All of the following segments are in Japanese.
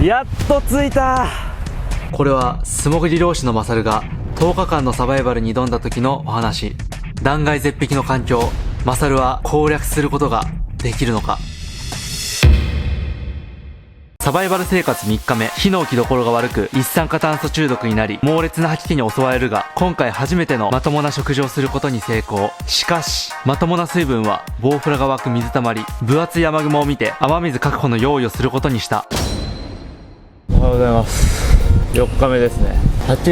やっと着いた。これは素潜り漁師のマサルが10日間のサバイバルに挑んだ時のお話。断崖絶壁の環境、マサルは攻略することができるのか。サバイバル生活3日目、火の置き所が悪く一酸化炭素中毒になり猛烈な吐き気に襲われるが、今回初めてのまともな食事をすることに成功。しかしまともな水分はボウフラが湧く水たまり。分厚い雨雲を見て雨水確保の用意をすることにした。おはようございます。4日目ですね。8時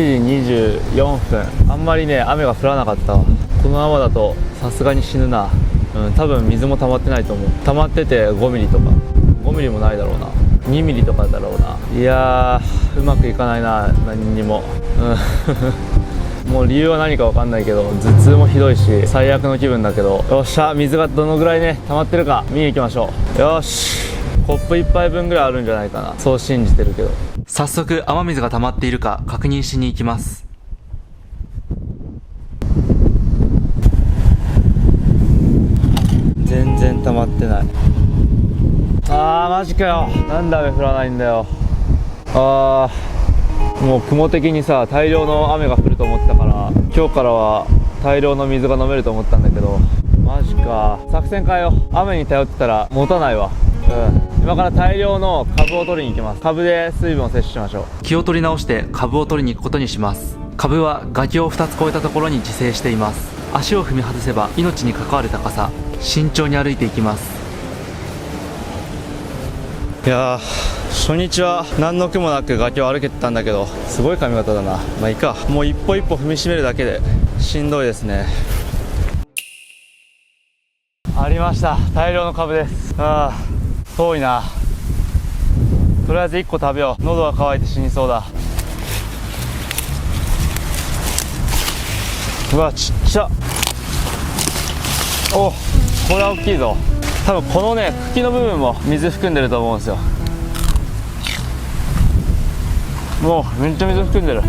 24分。あんまりね雨が降らなかったわ。このままだとさすがに死ぬな。多分水も溜まってないと思う。溜まってて5ミリとか5ミリもないだろうな。2ミリとかだろうな。いやー、うまくいかないな、何にも。もう理由は何か分かんないけど、頭痛もひどいし最悪の気分だけど、よっしゃ、水がどのぐらいね溜まってるか見に行きましょう。よし、コップ1杯分ぐらいあるんじゃないかな、そう信じてるけど。早速雨水が溜まっているか確認しに行きます。全然溜まってない。マジかよ。なんで雨降らないんだよ。もう雲的にさ、大量の雨が降ると思ってたから、今日からは大量の水が飲めると思ったんだけど、マジか。作戦変えよう。雨に頼ってたら持たないわ。今から大量の株を取りに行きます。株で水分を摂取しましょう。気を取り直して株を取りに行くことにします。株は崖を2つ越えたところに自生しています。足を踏み外せば命に関わる高さ。慎重に歩いていきます。いやー、初日は何の苦もなく崖を歩けてたんだけど、すごい髪型だな。まあいいか。もう一歩一歩踏みしめるだけでしんどいですね。ありました、大量の株です。遠いな。とりあえず1個食べよう。喉が渇いて死にそうだ。うわ、ちっちゃ。お、これは大きいぞ。多分このね茎の部分も水含んでると思うんですよ。もうめっちゃ水含んでる。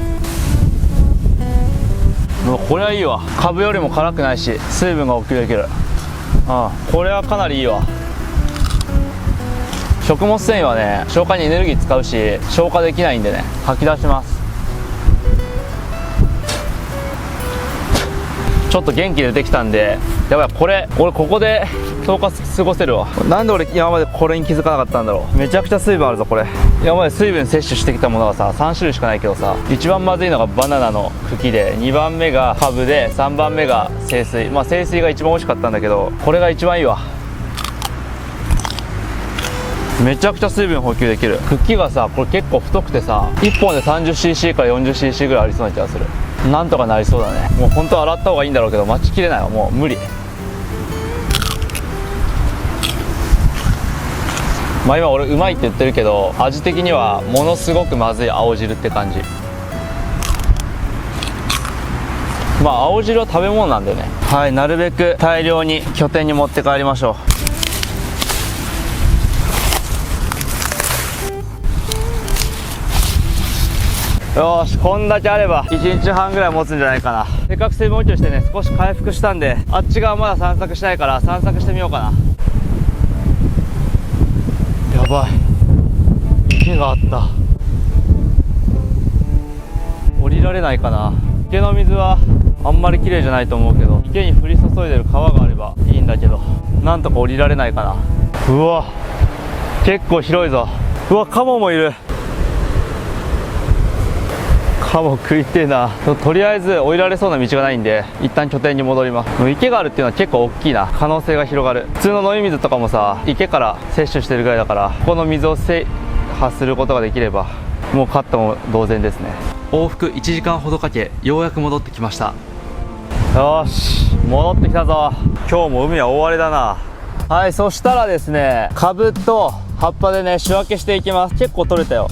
もうこれはいいわ。株よりも辛くないし水分が補給できる。これはかなりいいわ。食物繊維はね消化にエネルギー使うし消化できないんでね、吐き出します。ちょっと元気出てきたんで、やばい、俺ここで10日過ごせるわ。なんで俺今までこれに気づかなかったんだろう。めちゃくちゃ水分あるぞこれ。今まで水分摂取してきたものがさ3種類しかないけどさ、一番まずいのがバナナの茎で、2番目がカブで、3番目が清水。まあ清水が一番美味しかったんだけど、これが一番いいわ。めちゃくちゃ水分補給できる。茎がさこれ結構太くてさ、1本で 30cc から 40cc ぐらいありそうな気がする。なんとかなりそうだね。もう本当は洗った方がいいんだろうけど待ちきれないわ。もう無理。まあ今俺うまいって言ってるけど、味的にはものすごくまずい青汁って感じ。まあ青汁は食べ物なんでね。はい、なるべく大量に拠点に持って帰りましょう。よし、こんだけあれば1日半ぐらい持つんじゃないかな。せっかく水分補給してね少し回復したんで、あっち側まだ散策しないから散策してみようかな。やばい、池があった。降りられないかな。池の水はあんまり綺麗じゃないと思うけど、池に降り注いでる川があればいいんだけど、なんとか降りられないかな。うわ、結構広いぞ。うわ、カモもいる。カモ食いてえな。とりあえず降りられそうな道がないんで一旦拠点に戻ります。池があるっていうのは結構大きいな。可能性が広がる。普通の飲み水とかもさ池から摂取してるぐらいだから、ここの水を制覇することができればもう勝ったも同然ですね。往復1時間ほどかけようやく戻ってきました。よし、戻ってきたぞ。今日も海は大荒れだな。はい、そしたらですね、株と葉っぱでね仕分けしていきます。結構取れたよ。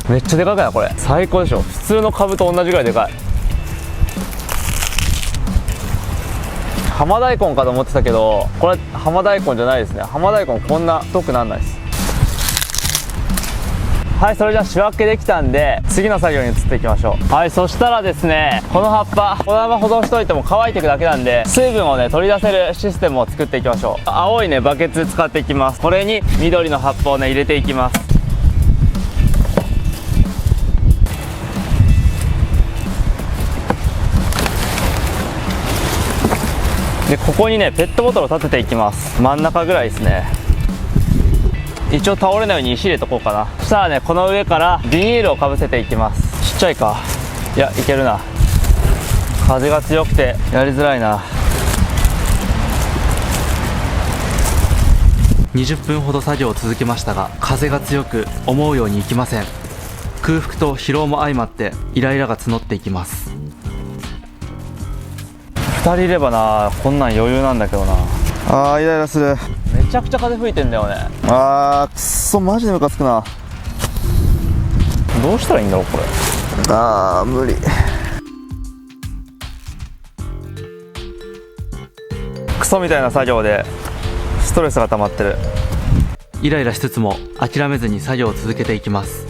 めっちゃでかくないこれ。最高でしょ。普通の株と同じぐらいでかい。浜大根かと思ってたけど、これ浜大根じゃないですね。浜大根こんな太くなんないです。はい、それじゃあ仕分けできたんで次の作業に移っていきましょう。はい、そしたらですね、この葉っぱこのまま保存しといても乾いていくだけなんで、水分をね取り出せるシステムを作っていきましょう。青いねバケツ使っていきます。これに緑の葉っぱをね入れていきます。でここにねペットボトルを立てていきます。真ん中ぐらいですね。一応倒れないように石入れとこうかな。そしたらねこの上からビニールをかぶせていきます。ちっちゃいか、いやいけるな。風が強くてやりづらいな。20分ほど作業を続けましたが、風が強く思うようにいきません。空腹と疲労も相まってイライラが募っていきます。2人いればなこんなん余裕なんだけどな。イライラする。めちゃくちゃ風吹いてんだよね。くっそマジでムカつくな。どうしたらいいんだろうこれ。無理。クソみたいな作業でストレスが溜まってる。イライラしつつも諦めずに作業を続けていきます。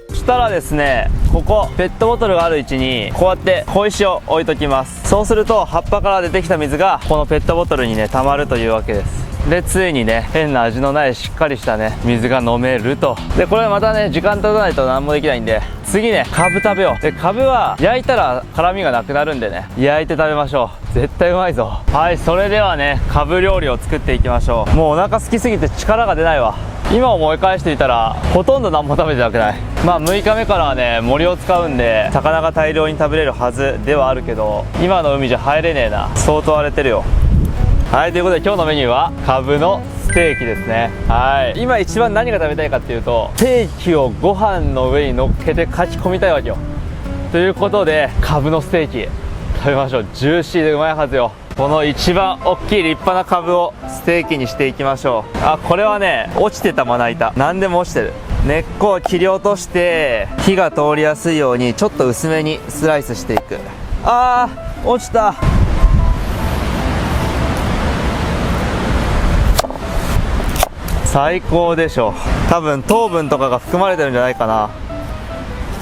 そしたらですね、ここペットボトルがある位置にこうやって小石を置いときます。そうすると葉っぱから出てきた水がこのペットボトルにね溜まるというわけです。でついにね変な味のないしっかりしたね水が飲めると。でこれまたね時間経たないと何もできないんで、次ねカブ食べよう。でカブは焼いたら辛みがなくなるんでね、焼いて食べましょう。絶対うまいぞ。はい、それではねカブ料理を作っていきましょう。もうお腹空きすぎて力が出ないわ。今思い返していたらほとんど何も食べてなくない。6日目からはね森を使うんで魚が大量に食べれるはずではあるけど、今の海じゃ入れねえな。相当荒れてるよ。はい、ということで今日のメニューはカブのステーキですね。はい、今一番何が食べたいかっていうと、ステーキをご飯の上に乗っけてかき込みたいわけよ。ということでカブのステーキ食べましょう。ジューシーでうまいはずよ。この一番大きい立派なカブをステーキにしていきましょう。これはね落ちてたまな板、何でも落ちてる。根っこを切り落として火が通りやすいようにちょっと薄めにスライスしていく。落ちた。最高でしょ。多分糖分とかが含まれてるんじゃないかな。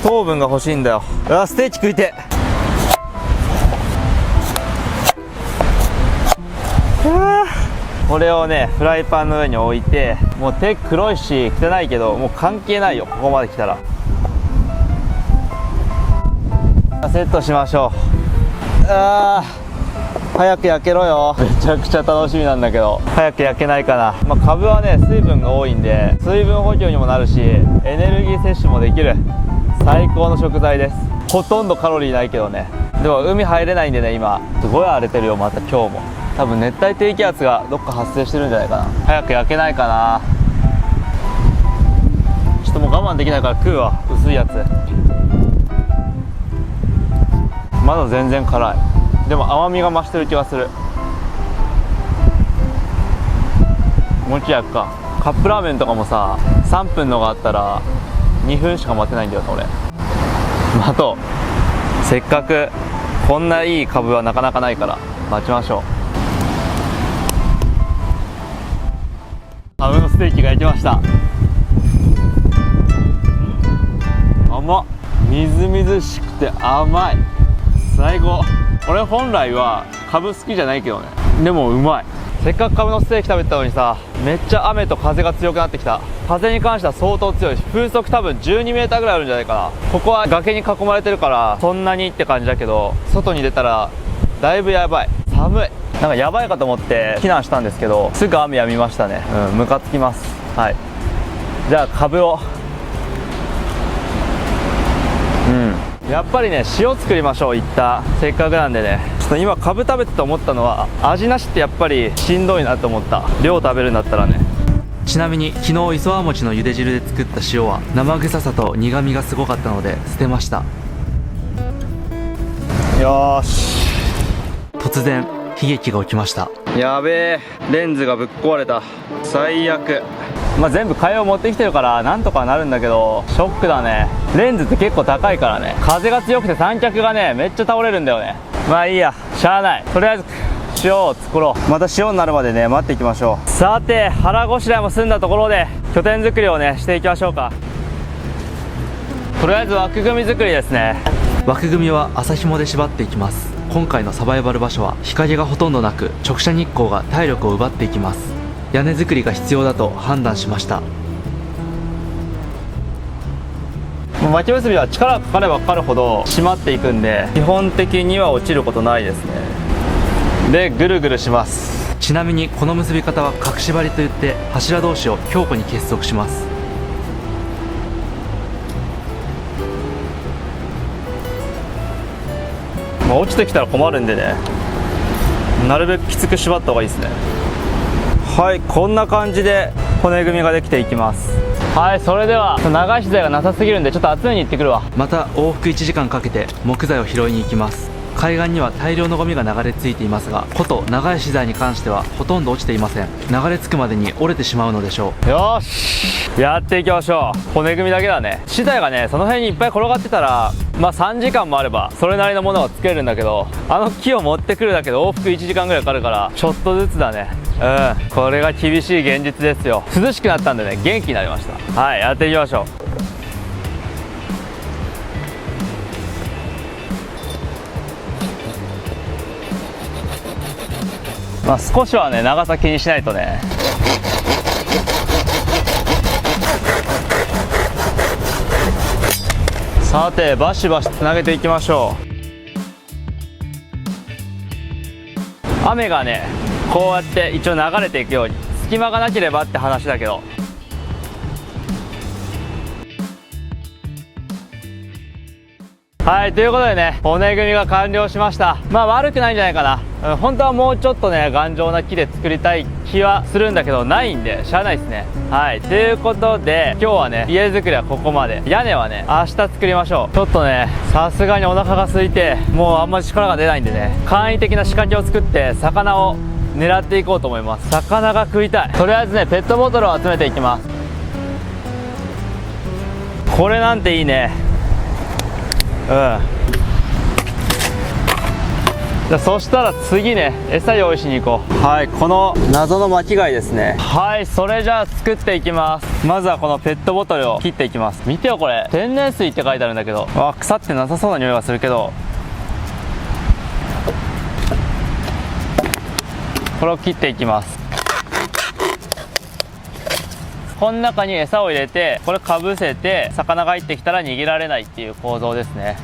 糖分が欲しいんだよ。ステーキ食いて。これをねフライパンの上に置いて、もう手黒いし汚いけどもう関係ないよ。ここまで来たらセットしましょう。早く焼けろよ。めちゃくちゃ楽しみなんだけど早く焼けないかな。カブはね水分が多いんで水分補給にもなるしエネルギー摂取もできる最高の食材です。ほとんどカロリーないけどね。でも海入れないんでね、今すごい荒れてるよ。また今日も多分熱帯低気圧がどっか発生してるんじゃないかな。早く焼けないかな。ちょっともう我慢できないから食うわ。薄いやつ。まだ全然辛い。でも甘みが増してる気がする。もうちょい焼くか。カップラーメンとかもさ3分のがあったら2分しか待てないんだよ俺。待とう。せっかくこんないいカブはなかなかないから待ちましょう。カブのステーキが焼きました。甘っ。みずみずしくて甘い。最高。俺本来はカブ好きじゃないけどね、でもうまい。せっかくカブのステーキ食べてたのにさ、めっちゃ雨と風が強くなってきた。風に関しては相当強いし、風速多分12メーターぐらいあるんじゃないかな。ここは崖に囲まれてるからそんなにって感じだけど、外に出たらだいぶやばい。寒い。なんかやばいかと思って避難したんですけど、すぐ雨やみましたね。ムカつきます。はい、じゃあカブをやっぱりね塩作りましょう。一旦せっかくなんでね。ちょっと今カブ食べてて思ったのは、味なしってやっぱりしんどいなと思った。量食べるんだったらね。ちなみに昨日磯和餅の茹で汁で作った塩は生臭さと苦みがすごかったので捨てました。よーし。突然悲劇が起きました。やべえ、レンズがぶっ壊れた。最悪。全部替えを持ってきてるからなんとかなるんだけど、ショックだね。レンズって結構高いからね。風が強くて三脚がねめっちゃ倒れるんだよね。まあいいや、しゃあない。とりあえず塩を作ろう。また塩になるまでね待っていきましょう。さて腹ごしらえも済んだところで拠点作りをねしていきましょうか。とりあえず枠組み作りですね。枠組みは麻紐で縛っていきます。今回のサバイバル場所は日陰がほとんどなく、直射日光が体力を奪っていきます。屋根作りが必要だと判断しました。巻き結びは力がかかればかかるほど締まっていくんで、基本的には落ちることないですね。でぐるぐるします。ちなみにこの結び方は角縛りといって、柱同士を強固に結束します。落ちてきたら困るんでね、なるべくきつく縛った方がいいですね。はい、こんな感じで骨組みができていきます。はい、それでは長い資材がなさすぎるんでちょっと集めに行ってくるわ。また往復1時間かけて木材を拾いに行きます。海岸には大量のゴミが流れ着いていますが、こと長い資材に関してはほとんど落ちていません。流れ着くまでに折れてしまうのでしょう。よーし、やっていきましょう。骨組みだけだね。資材がねその辺にいっぱい転がってたら、まあ3時間もあればそれなりのものが作れるんだけど、あの木を持ってくるだけで往復1時間ぐらいかかるから、ちょっとずつだね。これが厳しい現実ですよ。涼しくなったんでね元気になりました。はい、やっていきましょう。まあ少しはね長さ気にしないとね。さてバシバシつなげていきましょう。雨がねこうやって一応流れていくように、隙間がなければって話だけど。はい、ということでね骨組みが完了しました。まあ悪くないんじゃないかな。本当はもうちょっとね頑丈な木で作りたい気はするんだけど、ないんでしゃあないですね。はい、ということで今日はね家作りはここまで。屋根はね明日作りましょう。ちょっとねさすがにお腹が空いてもうあんまり力が出ないんでね、簡易的な仕掛けを作って魚を狙っていこうと思います。魚が食いたい。とりあえずねペットボトルを集めていきます。これなんていいね。じゃあそしたら次ね餌用意しに行こう。はい、この謎の巻き貝ですね。はい、それじゃあ作っていきます。まずはこのペットボトルを切っていきます。見てよこれ、天然水って書いてあるんだけど、腐ってなさそうな匂いがするけど、これを切っていきます。この中に餌を入れて、これかぶせて魚が入ってきたら逃げられないっていう構造ですね。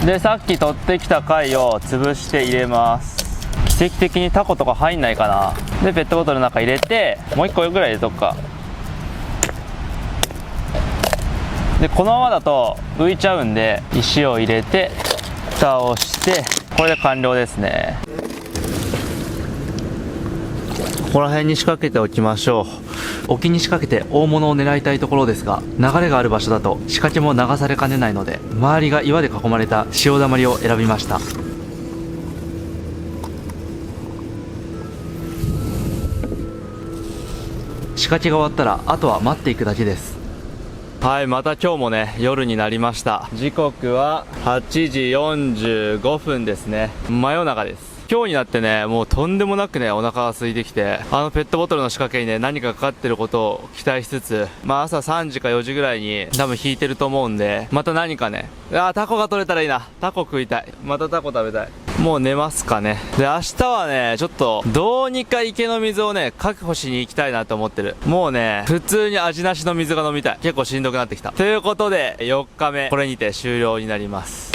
でさっき取ってきた貝を潰して入れます。奇跡的にタコとか入んないかな。でペットボトルの中入れて、もう1個ぐらい入れとくか。でこのままだと浮いちゃうんで石を入れて蓋をして、これで完了ですね。ここら辺に仕掛けておきましょう。沖に仕掛けて大物を狙いたいところですが、流れがある場所だと仕掛けも流されかねないので、周りが岩で囲まれた潮だまりを選びました。仕掛けが終わったらあとは待っていくだけです。はい、また今日もね夜になりました。時刻は8時45分ですね。真夜中です。今日になってねもうとんでもなくねお腹が空いてきて、あのペットボトルの仕掛けにね何かかかってることを期待しつつ、まあ朝3時か4時ぐらいに多分引いてると思うんで、また何かね、タコが取れたらいいな。タコ食いたい。またタコ食べたい。もう寝ますかね。で明日はねちょっとどうにか池の水をね確保しに行きたいなと思ってる。もうね普通に味なしの水が飲みたい。結構しんどくなってきた。ということで4日目これにて終了になります。